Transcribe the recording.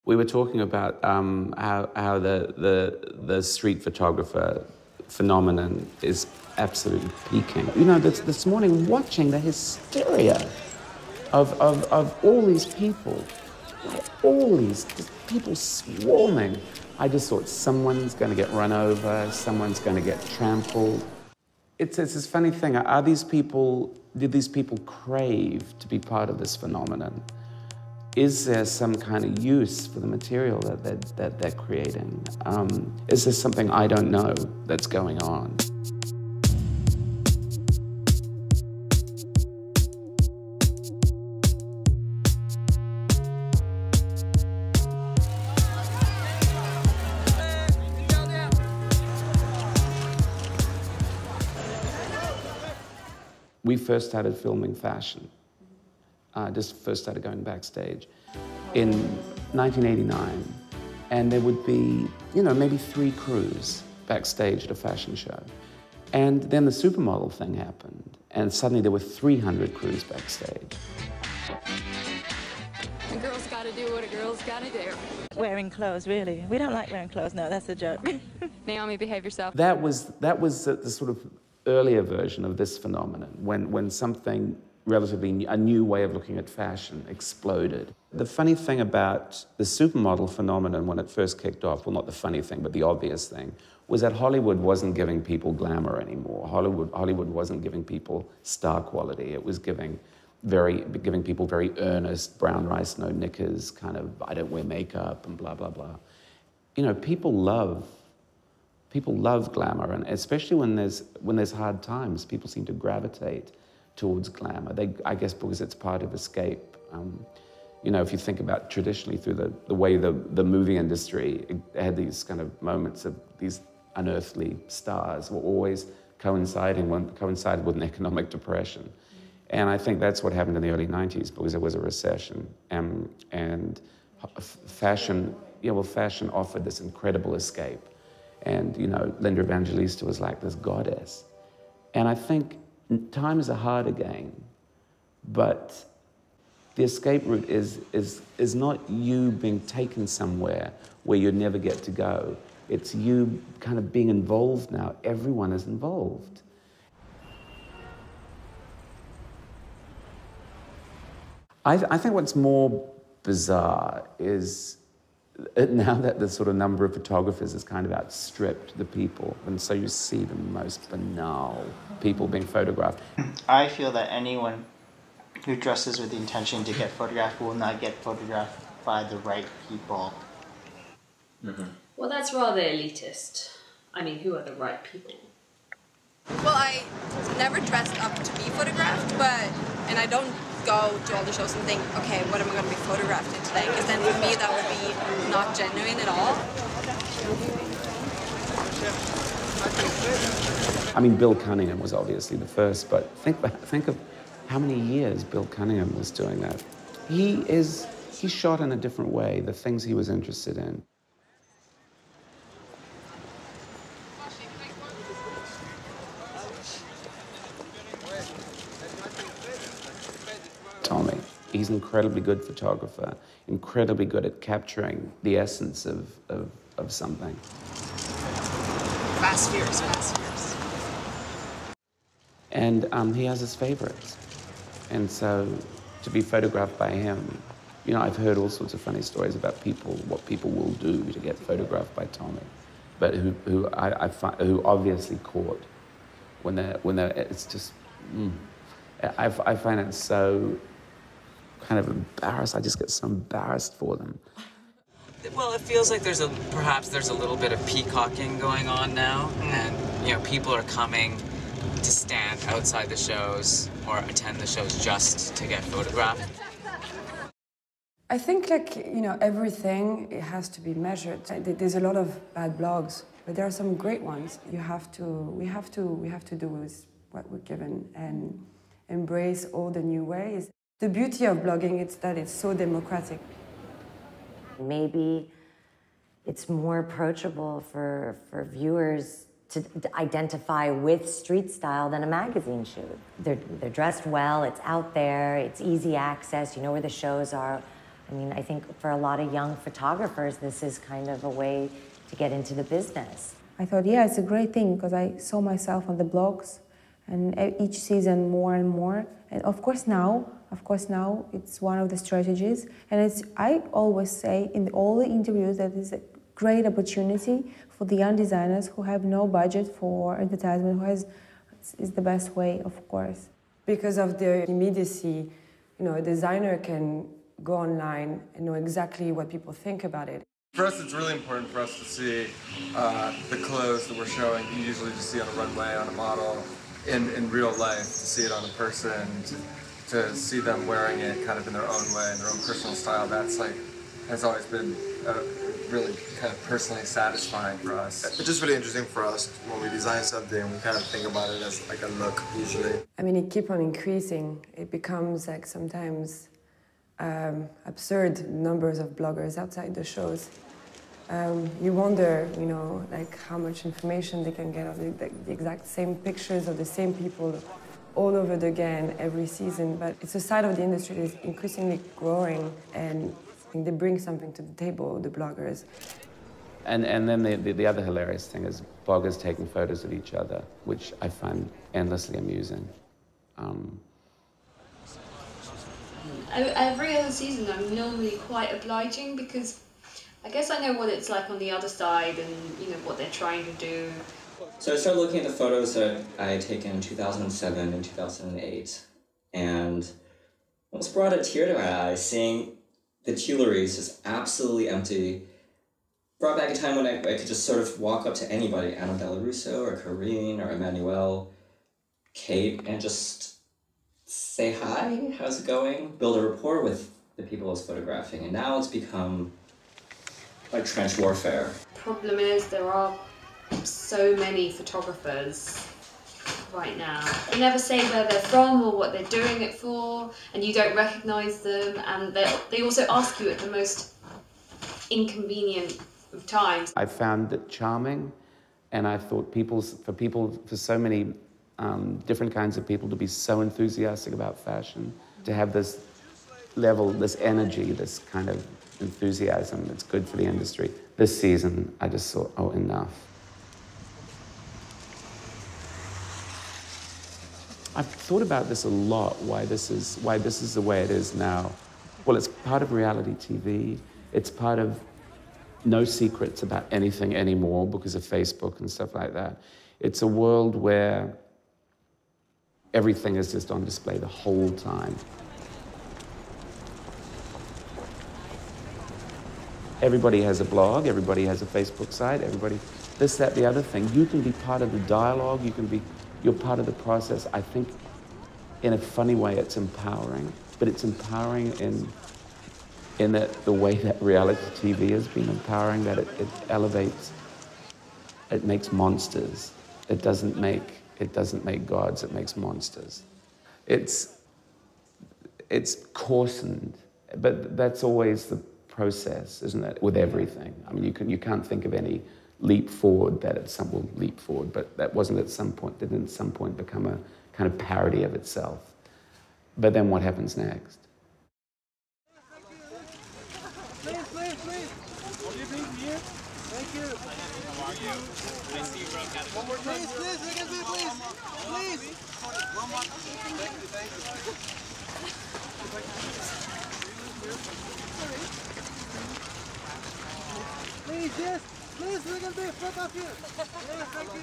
We were talking about how the street photographer phenomenon is absolutely peaking. You know, this morning watching the hysteria of all these people, all these people swarming. I just thought someone's going to get run over, someone's going to get trampled. It's this funny thing. Did these people crave to be part of this phenomenon? Is there some kind of use for the material that they're creating? Is there something I don't know that's going on? We first started filming fashion. Just first started going backstage in 1989. And there would be, you know, maybe 3 crews backstage at a fashion show. And then the supermodel thing happened. And suddenly there were 300 crews backstage. A girl's gotta do what a girl's gotta do. Wearing clothes, really. We don't like wearing clothes, no, that's a joke. Naomi, behave yourself. That was the sort of earlier version of this phenomenon, when something relatively a new way of looking at fashion exploded. The funny thing about the supermodel phenomenon when it first kicked off, well, not the funny thing, but the obvious thing, was that Hollywood wasn't giving people glamour anymore. Hollywood wasn't giving people star quality. It was giving people very earnest, brown rice, no knickers, kind of, I don't wear makeup and blah, blah, blah. You know, people love glamour, and especially when there's hard times, people seem to gravitate towards glamour. I guess because it's part of escape. You know, if you think about traditionally through the way the movie industry had these kind of moments of these unearthly stars were always coincided with an economic depression. And I think that's what happened in the early 90s because there was a recession. And fashion offered this incredible escape. And, you know, Linda Evangelista was like this goddess. And I think times are hard again, but the escape route is not you being taken somewhere where you never get to go. It's you kind of being involved now. Everyone is involved. I think what's more bizarre is now that the sort of number of photographers has kind of outstripped the people, and so you see the most banal people being photographed. I feel that anyone who dresses with the intention to get photographed will not get photographed by the right people. Mm-hmm. Well, that's rather elitist. I mean, who are the right people? Well, I never dressed up to be photographed, and I don't go to all the shows and think, okay, what am I going to be photographed in today? Because then for me that would be not genuine at all. I mean, Bill Cunningham was obviously the first, but think of how many years Bill Cunningham was doing that. He shot in a different way, the things he was interested in. Tommy, he's an incredibly good photographer, incredibly good at capturing the essence of something. Fast, fierce, fast, fierce. And he has his favorites. And so to be photographed by him, you know, I've heard all sorts of funny stories about what people will do to get photographed by Tommy, but who obviously caught when they're it's just, I find it so kind of embarrassed. I just get so embarrassed for them. Well, it feels like perhaps there's a little bit of peacocking going on now, and you know, people are coming to stand outside the shows or attend the shows just to get photographed. I think, like, you know, everything, it has to be measured. There's a lot of bad blogs, but there are some great ones. We have to do with what we're given and embrace all the new ways. The beauty of blogging is that it's so democratic. Maybe it's more approachable for viewers to identify with street style than a magazine shoot. They're dressed well, it's out there, it's easy access, you know where the shows are. I mean, I think for a lot of young photographers, this is kind of a way to get into the business. I thought, yeah, it's a great thing because I saw myself on the blogs and each season more and more. And of course now it's one of the strategies. And I always say in all the interviews that it's a great opportunity for the young designers who have no budget for advertisement, is the best way, of course. Because of the immediacy, a designer can go online and know exactly what people think about it. For us, it's really important for us to see the clothes that we're showing. You usually just see on a runway, on a model, in real life, to see it on a person, to see them wearing it kind of in their own way, in their own personal style. That's has always been really kind of personally satisfying for us. It's just really interesting for us when we design something, we kind of think about it as like a look, usually. I mean, it keeps on increasing. It becomes like sometimes absurd numbers of bloggers outside the shows. You wonder, like how much information they can get of the exact same pictures of the same people all over again every season. But it's a side of the industry that is increasingly growing, and they bring something to the table, the bloggers. And then the other hilarious thing is bloggers taking photos of each other, which I find endlessly amusing. Every other season I'm normally quite obliging because I guess I know what it's like on the other side and what they're trying to do. So I started looking at the photos that I had taken in 2007 and 2008, and almost brought a tear to my eyes seeing the Tuileries just absolutely empty. Brought back a time when I could just sort of walk up to anybody, Annabella Russo or Corinne or Emmanuelle, Kate, and just say hi, how's it going? Build a rapport with the people I was photographing, and now it's become like trench warfare. Problem is there are so many photographers right now. They never say where they're from or what they're doing it for, and you don't recognise them, and they also ask you at the most inconvenient of times. I found it charming, and I thought for so many different kinds of people to be so enthusiastic about fashion, to have this level, this energy, this kind of enthusiasm, it's good for the industry. This season, I just thought, oh, enough. I've thought about this a lot, why this is the way it is now. Well, it's part of reality TV. It's part of no secrets about anything anymore because of Facebook and stuff like that. It's a world where everything is just on display the whole time. Everybody has a blog, everybody has a Facebook site, everybody, this, that, the other thing. You can be part of the dialogue, you're part of the process. I think in a funny way it's empowering, but it's empowering in that the way that reality TV has been empowering, that it elevates, it makes monsters. It doesn't make gods, it makes monsters. It's coarsened, but that's always the process, isn't it, with everything? I mean, you can't think of any leap forward that at some will leap forward, but that wasn't at some point, didn't at some point become a kind of parody of itself. But then what happens next? Please. What do you think here? Thank you. How are you? I see you broke out. One more time. Please, please. One more. Thank you. Please, yes. Please, we can be front of you. Yes, thank you.